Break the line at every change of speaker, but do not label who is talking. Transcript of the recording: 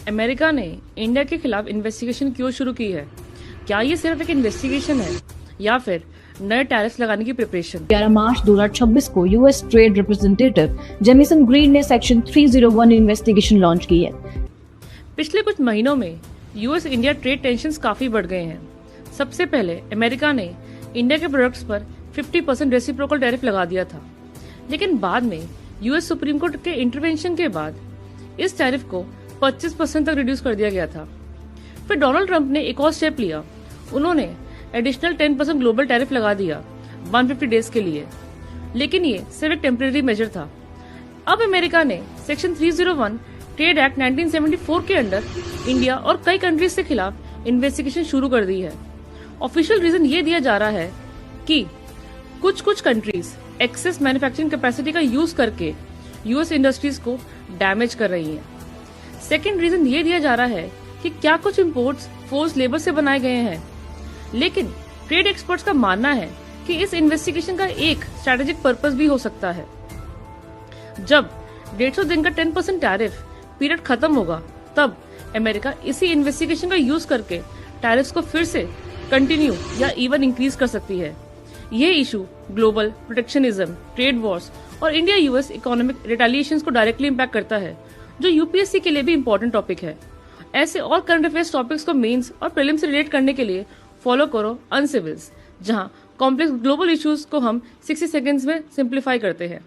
America ने India के खिलाफ इन्वेस्टिगेशन क्यों शुरू की है? क्या ये सिर्फ एक इन्वेस्टिगेशन है या फिर नए टैरिफ लगाने की प्रिपरेशन?
11 मार्च 2026 को US trade representative Jameson green ने सेक्शन 301 इन्वेस्टिगेशन लॉन्च की है।
पिछले कुछ महीनों में यूएस इंडिया ट्रेड टेंशंस काफी बढ़ गए हैं। सबसे पहले अमेरिका ने इंडिया के प्रोडक्ट्स पर 50% रेसिप्रोकल टैरिफ लगा दिया था, लेकिन बाद में यूएस सुप्रीम कोर्ट के इंटरवेंशन के बाद इस टैरिफ को 25% तक रिड्यूस कर दिया गया था। फिर डोनाल्ड ट्रंप ने एक और स्टेप लिया। उन्होंने एडिशनल 10% ग्लोबल टैरिफ लगा दिया 150 डेज के लिए, लेकिन ये सिर्फ एक टेम्परेरी मेजर था। अब अमेरिका ने सेक्शन 301 ट्रेड एक्ट 1974 के अंडर इंडिया और कई कंट्रीज के खिलाफ इन्वेस्टिगेशन शुरू कर दी है। ऑफिशियल रीजन ये दिया जा रहा है कि कुछ कंट्रीज एक्सेस मैन्युफैक्चरिंग कैपेसिटी का यूज करके यूएस इंडस्ट्रीज को डैमेज कर रही हैं। सेकेंड रीजन ये दिया जा रहा है कि क्या कुछ इम्पोर्ट्स फोर्स लेबर से बनाए गए हैं, लेकिन ट्रेड एक्सपर्ट्स का मानना है कि इस इन्वेस्टिगेशन का एक स्ट्रेटेजिक पर्पस भी हो सकता है। जब 150 दिन का 10% टैरिफ पीरियड खत्म होगा, तब अमेरिका इसी इन्वेस्टिगेशन का यूज करके टैरिफ्स को फिर से कंटिन्यू या इवन इंक्रीज कर सकती है। ये issue global protectionism, trade Wars और इंडिया यूएस इकोनॉमिक रिटेलिएशंस को डायरेक्टली इम्पैक्ट करता है, जो यूपीएससी के लिए भी इम्पोर्टेंट टॉपिक है। ऐसे और करंट अफेयर्स टॉपिक्स को मेंस और प्रीलिम्स से रिलेट करने के लिए फॉलो करो अनसिविल्स, जहां कॉम्प्लेक्स ग्लोबल इश्यूज को हम 60 सेकंड्स में सिंप्लीफाई करते हैं।